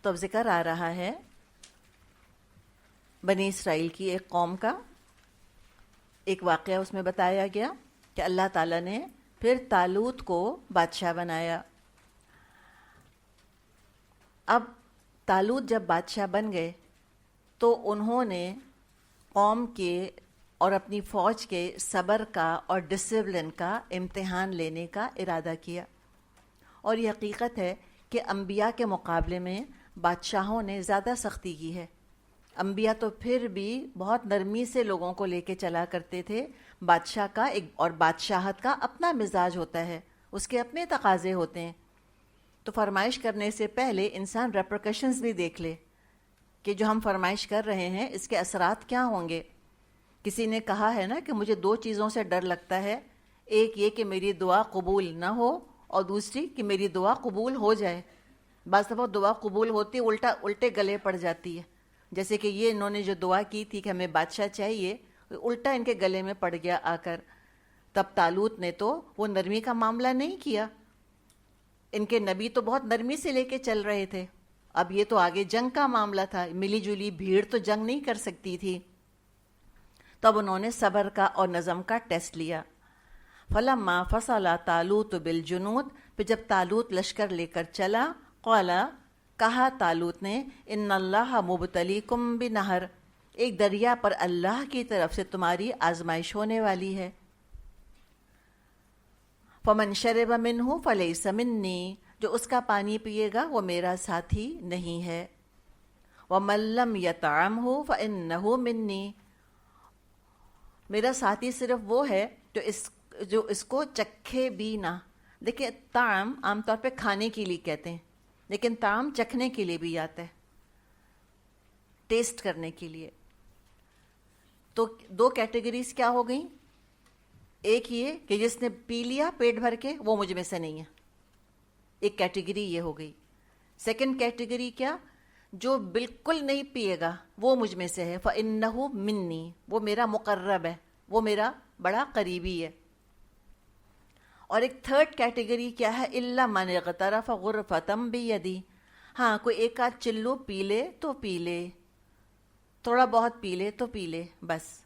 تو اب ذکر آ رہا ہے بنی اسرائیل کی ایک قوم کا، ایک واقعہ اس میں بتایا گیا کہ اللہ تعالیٰ نے پھر طالوت کو بادشاہ بنایا۔ اب طالوت جب بادشاہ بن گئے تو انہوں نے قوم کے اور اپنی فوج کے صبر کا اور ڈسپلن کا امتحان لینے کا ارادہ کیا۔ اور یہ حقیقت ہے کہ انبیاء کے مقابلے میں بادشاہوں نے زیادہ سختی کی ہے۔ انبیاء تو پھر بھی بہت نرمی سے لوگوں کو لے کے چلا کرتے تھے۔ بادشاہ کا اور بادشاہت کا اپنا مزاج ہوتا ہے، اس کے اپنے تقاضے ہوتے ہیں۔ تو فرمائش کرنے سے پہلے انسان ریپرکشنز بھی دیکھ لے کہ جو ہم فرمائش کر رہے ہیں اس کے اثرات کیا ہوں گے۔ کسی نے کہا ہے نا کہ مجھے 2 چیزوں سے ڈر لگتا ہے، ایک یہ کہ میری دعا قبول نہ ہو، اور دوسری کہ میری دعا قبول ہو جائے۔ بعض دفعہ دعا قبول ہوتی الٹے گلے پڑ جاتی ہے، جیسے کہ یہ انہوں نے جو دعا کی تھی کہ ہمیں بادشاہ چاہیے، الٹا ان کے گلے میں پڑ گیا آ کر۔ تب طالوت نے تو وہ نرمی کا معاملہ نہیں کیا، ان کے نبی تو بہت نرمی سے لے کے چل رہے تھے، اب یہ تو آگے جنگ کا معاملہ تھا، ملی جلی بھیڑ تو جنگ نہیں کر سکتی تھی۔ تب انہوں نے صبر کا اور نظم کا ٹیسٹ لیا۔ فلما فصل طالوت بالجنود، پھر جب طالوت لشکر لے کر چلا، قال، کہا طالوت نے، ان اللہ مبتلیکم بنہر، ایک دریا پر اللہ کی طرف سے تمہاری آزمائش ہونے والی ہے۔ فمن شرب منہ فلیس منی، جو اس کا پانی پیے گا وہ میرا ساتھی نہیں ہے۔ ومن لم یطعمہ فانہ منی، میرا ساتھی صرف وہ ہے جو اس کو چکھے بھی نہ۔ دیکھیں طعم عام طور پہ کھانے کے لیے کہتے ہیں، لیکن طعم چکھنے کے لیے بھی آتا ہے، ٹیسٹ کرنے کے لیے۔ تو 2 کیٹیگریز کیا ہو گئیں؟ ایک یہ کہ جس نے پی لیا پیٹ بھر کے وہ مجھ میں سے نہیں ہے، ایک کیٹیگری یہ ہو گئی۔ سیکنڈ کیٹیگری کیا؟ جو بالکل نہیں پیے گا وہ مجھ میں سے ہے، فإنہ منی، وہ میرا مقرب ہے، وہ میرا بڑا قریبی ہے۔ اور ایک تھرڈ کیٹیگری کیا ہے؟ الا من اغترف غرفۃ بیدی، ہاں کوئی ایک آدھ چلو پی لے تو پی لے، تھوڑا بہت پی لے تو پی لے، بس۔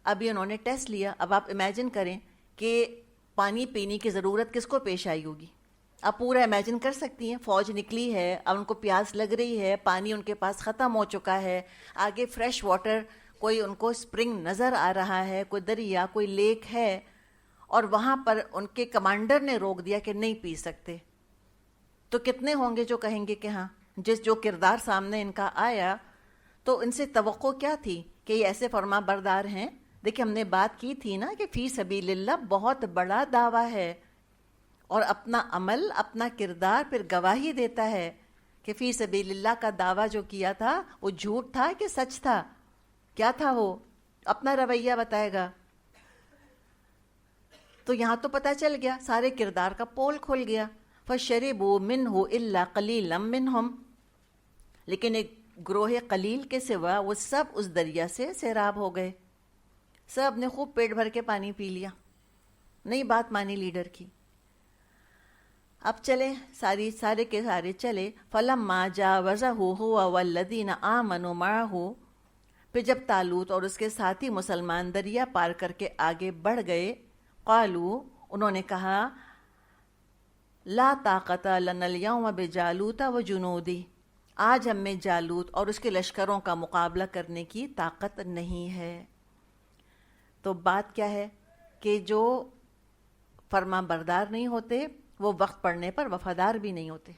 ابھی انہوں نے ٹیسٹ لیا۔ اب آپ امیجن کریں کہ پانی پینے کی ضرورت کس کو پیش آئی ہوگی؟ آپ پورا امیجن کر سکتی ہیں، فوج نکلی ہے، اب ان کو پیاس لگ رہی ہے، پانی ان کے پاس ختم ہو چکا ہے، آگے فریش واٹر کوئی ان کو سپرنگ نظر آ رہا ہے، کوئی دریا، کوئی لیک ہے، اور وہاں پر ان کے کمانڈر نے روک دیا کہ نہیں پی سکتے۔ تو کتنے ہوں گے جو کہیں گے کہ ہاں، جو کردار سامنے ان کا آیا، تو ان سے توقع کیا تھی کہ یہ ایسے فرما بردار ہیں۔ دیکھیں ہم نے بات کی تھی نا کہ فی سبیل اللہ بہت بڑا دعویٰ ہے، اور اپنا عمل، اپنا کردار پھر گواہی دیتا ہے کہ فی سبیل اللہ کا دعویٰ جو کیا تھا وہ جھوٹ تھا کہ سچ تھا، کیا تھا وہ، اپنا رویہ بتائے گا۔ تو یہاں تو پتہ چل گیا، سارے کردار کا پول کھل گیا۔ فَشَرِبُوا مِنْهُ إِلَّا قَلِيلًا مِّنْهُمْ، لیکن ایک گروہ قلیل کے سوا وہ سب اس دریا سے سیراب ہو گئے، سب نے خوب پیٹ بھر کے پانی پی لیا، نہیں بات مانی لیڈر کی۔ اب چلے سارے کے سارے چلے۔ فَلَمَّا جَاوَزَهُ هُوَ وَالَّذِينَ آمَنُوا مَعَهُ، پھر جب طالوت اور اس کے ساتھی مسلمان دریا پار کر کے آگے بڑھ گئے، قالوا، انہوں نے کہا، لا طاقت لنا اليوم بجالوت وجنودی، آج ہم میں جالوت اور اس کے لشکروں کا مقابلہ کرنے کی طاقت نہیں ہے۔ تو بات کیا ہے کہ جو فرما بردار نہیں ہوتے وہ وقت پڑنے پر وفادار بھی نہیں ہوتے،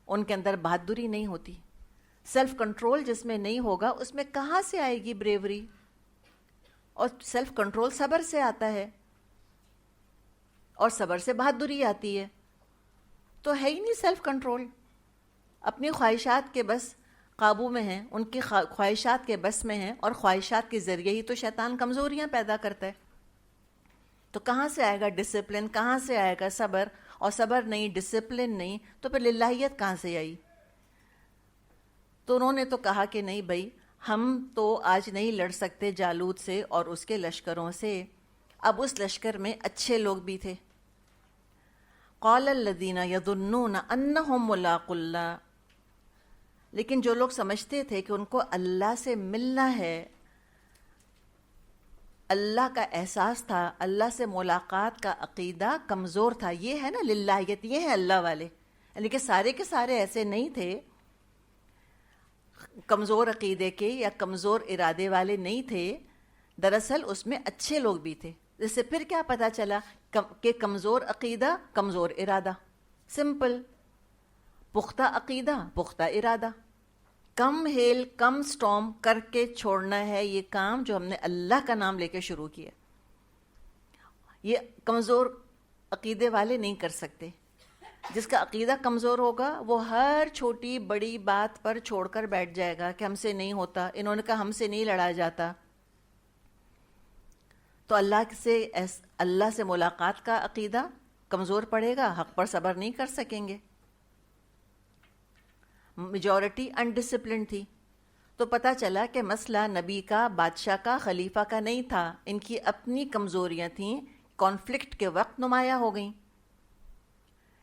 ان کے اندر بہادری نہیں ہوتی، سیلف کنٹرول جس میں نہیں ہوگا اس میں کہاں سے آئے گی بریوری؟ اور سیلف کنٹرول صبر سے آتا ہے، اور صبر سے بہادری آتی ہے۔ تو ہے ہی نہیں سیلف کنٹرول، اپنی خواہشات کے بس قابو میں ہیں، ان کی خواہشات کے بس میں ہیں، اور خواہشات کے ذریعے ہی تو شیطان کمزوریاں پیدا کرتا ہے۔ تو کہاں سے آئے گا ڈسپلن، کہاں سے آئے گا صبر؟ اور صبر نہیں، ڈسپلن نہیں، تو پھر للہیت کہاں سے آئی؟ تو انہوں نے تو کہا کہ نہیں بھائی، ہم تو آج نہیں لڑ سکتے جالوت سے اور اس کے لشکروں سے۔ اب اس لشکر میں اچھے لوگ بھی تھے۔ قال الذین یظنون انہم ملاقو اللہ، لیکن جو لوگ سمجھتے تھے کہ ان کو اللہ سے ملنا ہے، اللہ کا احساس تھا، اللہ سے ملاقات کا عقیدہ کمزور تھا. یہ ہے نا للہیت، یہ ہے اللہ والے، یعنی کہ سارے کے سارے ایسے نہیں تھے، کمزور عقیدے کے یا کمزور ارادے والے نہیں تھے. دراصل اس میں اچھے لوگ بھی تھے. اس سے پھر کیا پتہ چلا کہ کمزور عقیدہ کمزور ارادہ. سمپل. پختہ عقیدہ پختہ ارادہ. کم ہیل کم سٹارم کر کے چھوڑنا ہے یہ کام جو ہم نے اللہ کا نام لے کے شروع کیا. یہ کمزور عقیدے والے نہیں کر سکتے. جس کا عقیدہ کمزور ہوگا وہ ہر چھوٹی بڑی بات پر چھوڑ کر بیٹھ جائے گا کہ ہم سے نہیں ہوتا، انہوں نے کہا ہم سے نہیں لڑا جاتا. تو اللہ سے ملاقات کا عقیدہ کمزور پڑے گا، حق پر صبر نہیں کر سکیں گے. میجورٹی انڈسپلن تھی. تو پتہ چلا کہ مسئلہ نبی کا، بادشاہ کا، خلیفہ کا نہیں تھا، ان کی اپنی کمزوریاں تھیں، کانفلکٹ کے وقت نمایاں ہو گئیں.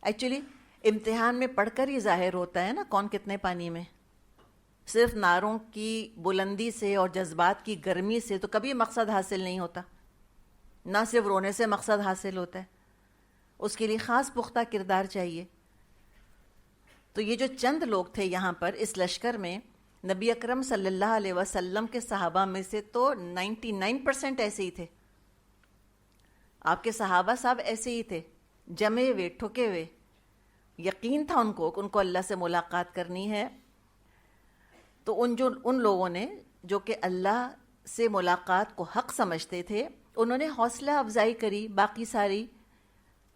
ایکچولی امتحان میں پڑھ کر ہی ظاہر ہوتا ہے نا کون کتنے پانی میں. صرف نعروں کی بلندی سے اور جذبات کی گرمی سے تو کبھی مقصد حاصل نہیں ہوتا. نہ صرف رونے سے مقصد حاصل ہوتا ہے، اس کے لیے خاص پختہ کردار چاہیے. تو یہ جو چند لوگ تھے یہاں پر اس لشکر میں، نبی اکرم صلی اللہ علیہ وسلم کے صحابہ میں سے تو 99% ایسے ہی تھے. آپ کے صحابہ صاحب ایسے ہی تھے، جمے ہوئے، ٹھکے ہوئے. یقین تھا ان کو اللہ سے ملاقات کرنی ہے. تو ان لوگوں نے جو کہ اللہ سے ملاقات کو حق سمجھتے تھے، انہوں نے حوصلہ افزائی کری باقی ساری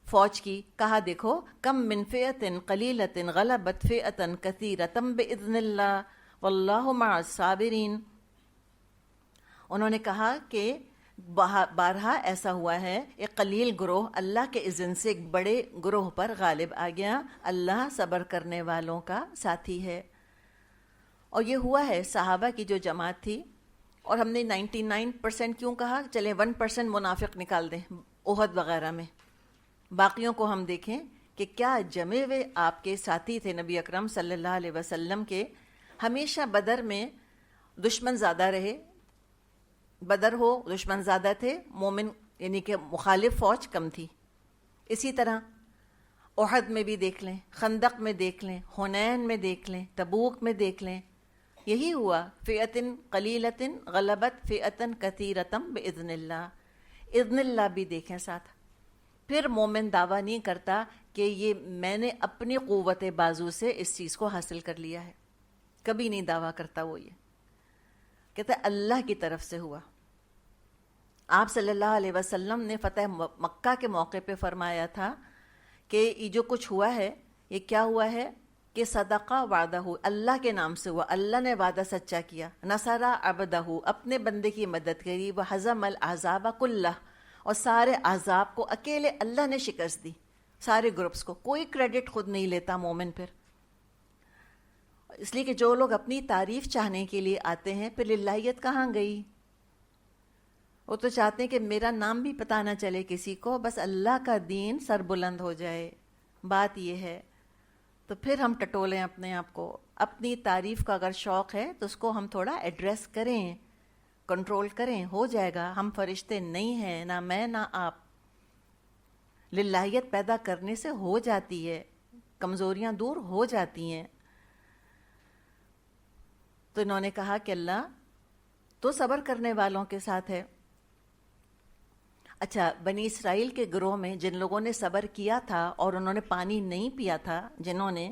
فوج کی. کہا دیکھو کم من فئۃ قلیلۃ غلبت فئۃ کثیرۃ باذن اللہ واللہ مع الصابرین. انہوں نے کہا کہ بارہا ایسا ہوا ہے، ایک قلیل گروہ اللہ کے اذن سے ایک بڑے گروہ پر غالب آ گیا. اللہ صبر کرنے والوں کا ساتھی ہے. اور یہ ہوا ہے. صحابہ کی جو جماعت تھی، اور ہم نے 99% کیوں کہا، چلیں 1% منافق نکال دیں احد وغیرہ میں، باقیوں کو ہم دیکھیں کہ کیا جمے ہوئے آپ کے ساتھی تھے نبی اکرم صلی اللہ علیہ وسلم کے. ہمیشہ بدر میں دشمن زیادہ رہے، بدر ہو دشمن زیادہ تھے، مومن یعنی کہ مخالف فوج کم تھی. اسی طرح احد میں بھی دیکھ لیں، خندق میں دیکھ لیں، حنین میں دیکھ لیں، تبوک میں دیکھ لیں، یہی ہوا. فئۃ قلیلۃ غلبت فئۃ کثیرۃ باذن اللہ. اذن اللہ بھی دیکھیں ساتھ. پھر مومن دعویٰ نہیں کرتا کہ یہ میں نے اپنی قوت بازو سے اس چیز کو حاصل کر لیا ہے، کبھی نہیں دعویٰ کرتا. وہ یہ کہتا ہے اللہ کی طرف سے ہوا. آپ صلی اللہ علیہ وسلم نے فتح مکہ کے موقع پہ فرمایا تھا کہ یہ جو کچھ ہوا ہے یہ کیا ہوا ہے کہ صدقہ وعدہ، اللہ کے نام سے ہوا، اللہ نے وعدہ سچا کیا. نصر عبدہ، اپنے بندے کی مدد کری. وہزم الاحزاب کلہ، اور سارے احزاب کو اکیلے اللہ نے شکست دی، سارے گروپس کو. کوئی کریڈٹ خود نہیں لیتا مومن پھر، اس لیے کہ جو لوگ اپنی تعریف چاہنے کے لیے آتے ہیں پھر للہیت کہاں گئی. وہ تو چاہتے ہیں کہ میرا نام بھی پتہ نہ چلے کسی کو، بس اللہ کا دین سر بلند ہو جائے. بات یہ ہے. تو پھر ہم ٹٹولیں اپنے آپ کو. اپنی تعریف کا اگر شوق ہے تو اس کو ہم تھوڑا ایڈریس کریں، کنٹرول کریں، ہو جائے گا. ہم فرشتے نہیں ہیں، نہ میں نہ آپ. للہیت پیدا کرنے سے ہو جاتی ہے، کمزوریاں دور ہو جاتی ہیں. تو انہوں نے کہا کہ اللہ تو صبر کرنے والوں کے ساتھ ہے. اچھا، بنی اسرائیل کے گروہ میں جن لوگوں نے صبر کیا تھا اور انہوں نے پانی نہیں پیا تھا، جنہوں نے،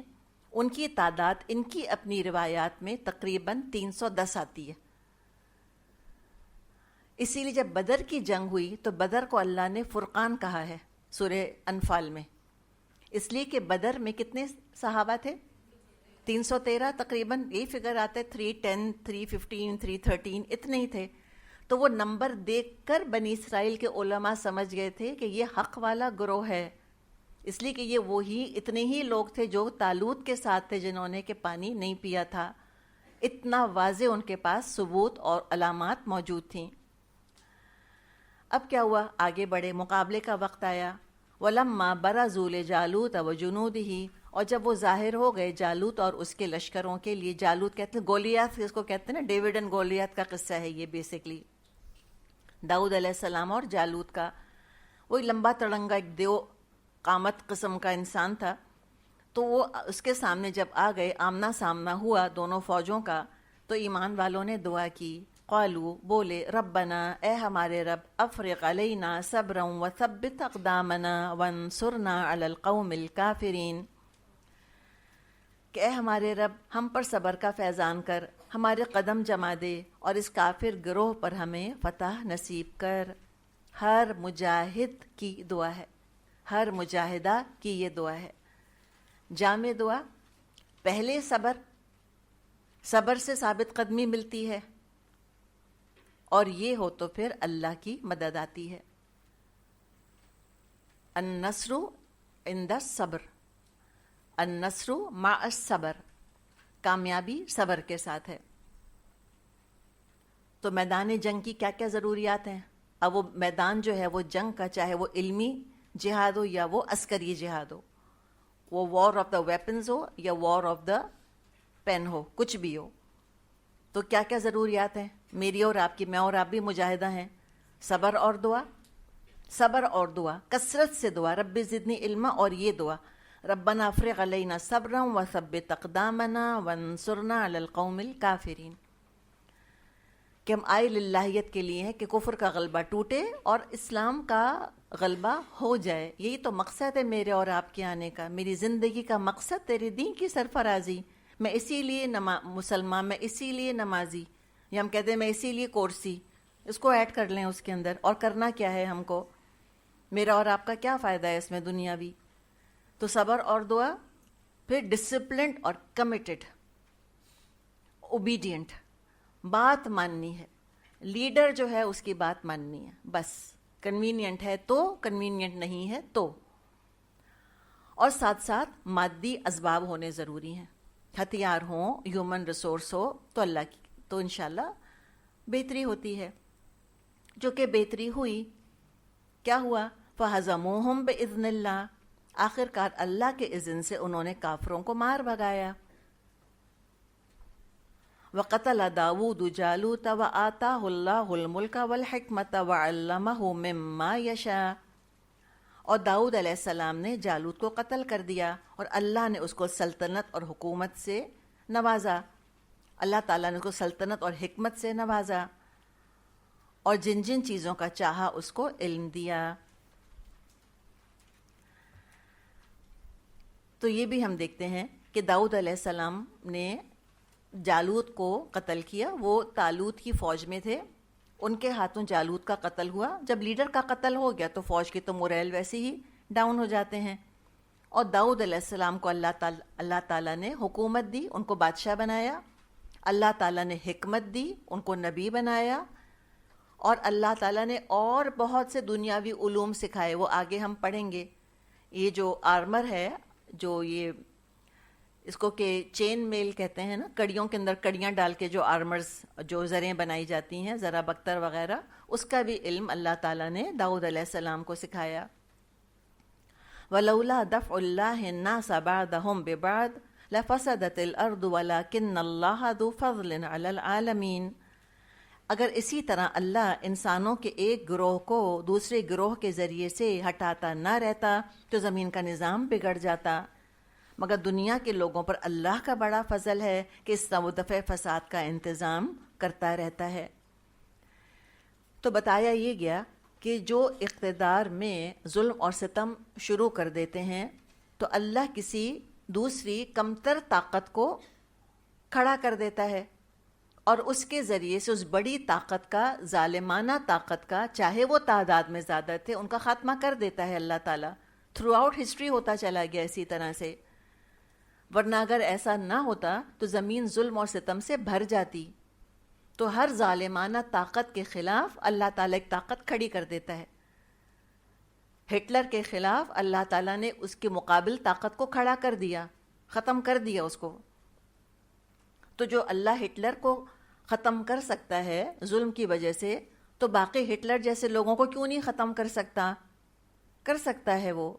ان کی تعداد ان کی اپنی روایات میں تقریباً 310 آتی ہے. اسی لیے جب بدر کی جنگ ہوئی تو بدر کو اللہ نے فرقان کہا ہے سورہ انفال میں، اس لیے کہ بدر میں کتنے صحابہ تھے؟ 313 تقریباً، یہی فگر آتا ہے. 310 315 313 اتنے ہی تھے. تو وہ نمبر دیکھ کر بنی اسرائیل کے علماء سمجھ گئے تھے کہ یہ حق والا گروہ ہے، اس لیے کہ یہ وہی اتنے ہی لوگ تھے جو طالوت کے ساتھ تھے جنہوں نے کہ پانی نہیں پیا تھا. اتنا واضح ان کے پاس ثبوت اور علامات موجود تھیں. اب کیا ہوا؟ آگے بڑھے، مقابلے کا وقت آیا. وَلَمَّا بَرَزُوا لِجَالُوتَ وَجُنُودِهِ، اور جب وہ ظاہر ہو گئے جالوت اور اس کے لشکروں کے لیے. جالوت کہتے ہیں گولیات، اس کو کہتے ہیں نا، ڈیوڈ اینڈ گولیات کا قصہ ہے یہ بیسکلی. داؤد علیہ السلام اور جالوت کا. وہی لمبا تڑنگا ایک دیو قامت قسم کا انسان تھا. تو وہ اس کے سامنے جب آ گئے، آمنا سامنا ہوا دونوں فوجوں کا، تو ایمان والوں نے دعا کی. قالو، بولے، ربنا، اے ہمارے رب، افرغ علینا صبرا وثبت اقدامنا وانصرنا علی القوم الکافرین، کہ اے ہمارے رب ہم پر صبر کا فیضان کر، ہمارے قدم جما دے اور اس کافر گروہ پر ہمیں فتح نصیب کر. ہر مجاہد کی دعا ہے، ہر مجاہدہ کی یہ دعا ہے. جامع دعا. پہلے صبر، صبر سے ثابت قدمی ملتی ہے، اور یہ ہو تو پھر اللہ کی مدد آتی ہے. النصر عند الصبر، النصر مع الصبر، کامیابی صبر کے ساتھ ہے. تو میدان جنگ کی کیا کیا ضروریات ہیں؟ اب وہ میدان جو ہے وہ جنگ کا، چاہے وہ علمی جہاد ہو یا وہ عسکری جہاد ہو، وہ وار آف دا ویپنز ہو یا وار آف دا پین ہو، کچھ بھی ہو، تو کیا کیا ضروریات ہیں میری اور آپ کی؟ میں اور آپ بھی مجاہدہ ہیں. صبر اور دعا، صبر اور دعا، کثرت سے دعا. رب زدنی علما، اور یہ دعا ربنا افرغ علینا صبرا وثبت اقدامنا وانصرنا علی القوم الکافرین، کہ ہم آئے للہیت کے لیے ہیں کہ کفر کا غلبہ ٹوٹے اور اسلام کا غلبہ ہو جائے. یہی تو مقصد ہے میرے اور آپ کے آنے کا. میری زندگی کا مقصد تیرے دین کی سرفرازی. میں اسی لیے مسلمان، میں اسی لیے نمازی، یا ہم کہتے ہیں میں اسی لیے کورسی. اس کو ایڈ کر لیں اس کے اندر. اور کرنا کیا ہے ہم کو؟ میرا اور آپ کا کیا فائدہ ہے اس میں دنیاوی؟ تو صبر اور دعا، پھر ڈسپلنڈ اور کمیٹڈ، اوبیڈینٹ. بات ماننی ہے، لیڈر جو ہے اس کی بات ماننی ہے بس. کنوینینٹ ہے تو، کنوینینٹ نہیں ہے تو. اور ساتھ ساتھ مادی اسباب ہونے ضروری ہیں، ہتھیار ہوں، ہیومن ریسورس ہو، تو اللہ کی تو انشاءاللہ بہتری ہوتی ہے. جو کہ بہتری ہوئی. کیا ہوا؟ فَهَزَمُوهُمْ بِإِذْنِ اللَّهِ، آخر کار اللہ کے اذن سے انہوں نے کافروں کو مار بھگایا. وَقَتَلَ دَاوُودُ جَالُوتَ وَآتَاهُ اللَّهُ الْمُلْكَ وَالْحِكْمَةَ وَعَلَّمَهُ مِمَّا يَشَاءُ، اور داؤد علیہ السلام نے جالوت کو قتل کر دیا اور اللہ نے اس کو سلطنت اور حکومت سے نوازا. اللہ تعالیٰ نے اس کو سلطنت اور حکمت سے نوازا، اور جن جن چیزوں کا چاہا اس کو علم دیا. تو یہ بھی ہم دیکھتے ہیں کہ داؤد علیہ السلام نے جالوت کو قتل کیا. وہ طالوت کی فوج میں تھے، ان کے ہاتھوں جالوت کا قتل ہوا. جب لیڈر کا قتل ہو گیا تو فوج کی تو موریل ویسے ہی ڈاؤن ہو جاتے ہیں. اور داؤد علیہ السلام کو اللہ تعالیٰ نے حکومت دی، ان کو بادشاہ بنایا. اللہ تعالیٰ نے حکمت دی، ان کو نبی بنایا. اور اللہ تعالیٰ نے اور بہت سے دنیاوی علوم سکھائے، وہ آگے ہم پڑھیں گے. یہ جو آرمر ہے، جو یہ اس کو کہ چین میل کہتے ہیں نا، کڑیوں کے اندر کڑیاں ڈال کے جو آرمرز، جو زریں بنائی جاتی ہیں، زرہ بختر وغیرہ، اس کا بھی علم اللہ تعالیٰ نے داؤد علیہ السلام کو سکھایا. وَلَوْلَا دَفْعُ اللَّهِ النَّاسَ بَعْضَهُمْ بِبَعْضٍ لَفَسَدَتِ الْأَرْضُ وَلَكِنَّ اللَّهَ ذُو فَضْلٍ عَلَى الْعَالَمِينَ. اگر اسی طرح اللہ انسانوں کے ایک گروہ کو دوسرے گروہ کے ذریعے سے ہٹاتا نہ رہتا تو زمین کا نظام بگڑ جاتا. مگر دنیا کے لوگوں پر اللہ کا بڑا فضل ہے کہ اس دفع فساد کا انتظام کرتا رہتا ہے. تو بتایا یہ گیا کہ جو اقتدار میں ظلم اور ستم شروع کر دیتے ہیں تو اللہ کسی دوسری کمتر طاقت کو کھڑا کر دیتا ہے، اور اس کے ذریعے سے اس بڑی طاقت کا، ظالمانہ طاقت کا، چاہے وہ تعداد میں زیادہ تھے، ان کا خاتمہ کر دیتا ہے اللہ تعالیٰ. تھرو آؤٹ ہسٹری ہوتا چلا گیا اسی طرح سے. ورنہ اگر ایسا نہ ہوتا تو زمین ظلم اور ستم سے بھر جاتی. تو ہر ظالمانہ طاقت کے خلاف اللہ تعالیٰ ایک طاقت کھڑی کر دیتا ہے. ہٹلر کے خلاف اللہ تعالیٰ نے اس کے مقابل طاقت کو کھڑا کر دیا، ختم کر دیا اس کو. تو جو اللہ ہٹلر کو ختم کر سکتا ہے ظلم کی وجہ سے، تو باقی ہٹلر جیسے لوگوں کو کیوں نہیں ختم کر سکتا؟ کر سکتا ہے وہ،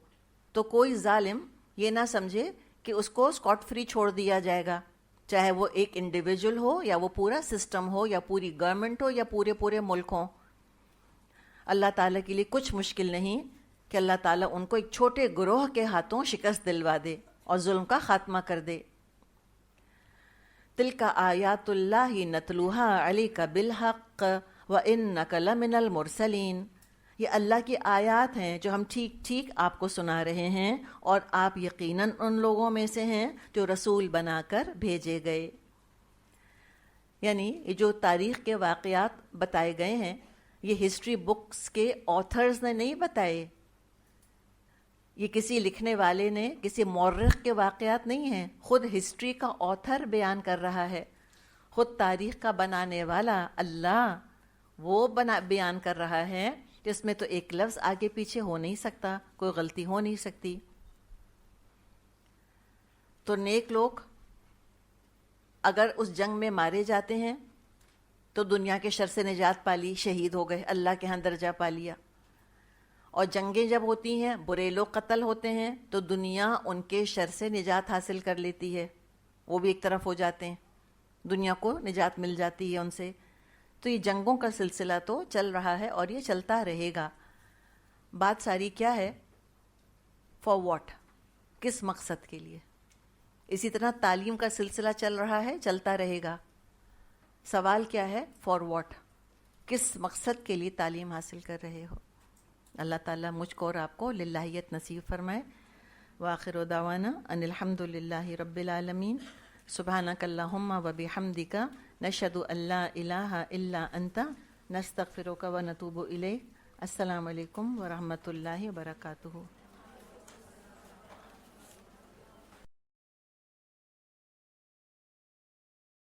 تو کوئی ظالم یہ نہ سمجھے کہ اس کو اسکاٹ فری چھوڑ دیا جائے گا، چاہے وہ ایک انڈیویجول ہو یا وہ پورا سسٹم ہو یا پوری گورنمنٹ ہو یا پورے ملک ہوں۔ اللہ تعالیٰ کے لیے کچھ مشکل نہیں کہ اللہ تعالیٰ ان کو ایک چھوٹے گروہ کے ہاتھوں شکست دلوا دے اور ظلم کا خاتمہ کر دے۔ تلک آیات اللہ نتلوها علیک بالحق وانک لمن المرسلین، یہ اللہ کی آیات ہیں جو ہم ٹھیک آپ کو سنا رہے ہیں، اور آپ یقیناً ان لوگوں میں سے ہیں جو رسول بنا کر بھیجے گئے۔ یعنی یہ جو تاریخ کے واقعات بتائے گئے ہیں، یہ ہسٹری بکس کے آتھرز نے نہیں بتائے، یہ کسی لکھنے والے نے، کسی مورخ کے واقعات نہیں ہیں، خود ہسٹری کا آتھر بیان کر رہا ہے، خود تاریخ کا بنانے والا اللہ وہ بیان کر رہا ہے، جس میں تو ایک لفظ آگے پیچھے ہو نہیں سکتا، کوئی غلطی ہو نہیں سکتی۔ تو نیک لوگ اگر اس جنگ میں مارے جاتے ہیں تو دنیا کے شر سے نجات پالی، شہید ہو گئے، اللہ کے ہاں درجہ پا لیا۔ اور جنگیں جب ہوتی ہیں، برے لوگ قتل ہوتے ہیں، تو دنیا ان کے شر سے نجات حاصل کر لیتی ہے، وہ بھی ایک طرف ہو جاتے ہیں، دنیا کو نجات مل جاتی ہے ان سے۔ تو یہ جنگوں کا سلسلہ تو چل رہا ہے اور یہ چلتا رہے گا۔ بات ساری کیا ہے؟ فار واٹ، کس مقصد کے لیے؟ اسی طرح تعلیم کا سلسلہ چل رہا ہے، چلتا رہے گا۔ سوال کیا ہے؟ فار واٹ، کس مقصد کے لیے تعلیم حاصل کر رہے ہو؟ اللہ تعالیٰ مجھ کو اور آپ کو للہیت نصیب فرمائے۔ وآخر دعوانا ان الحمد للہ رب العالمین۔ سبحانک اللہم وبحمدک، نشہد ان لا الہ الا انت، نستغفرک ونتوب الیک۔ السلام علیکم ورحمۃ اللہ وبرکاتہ۔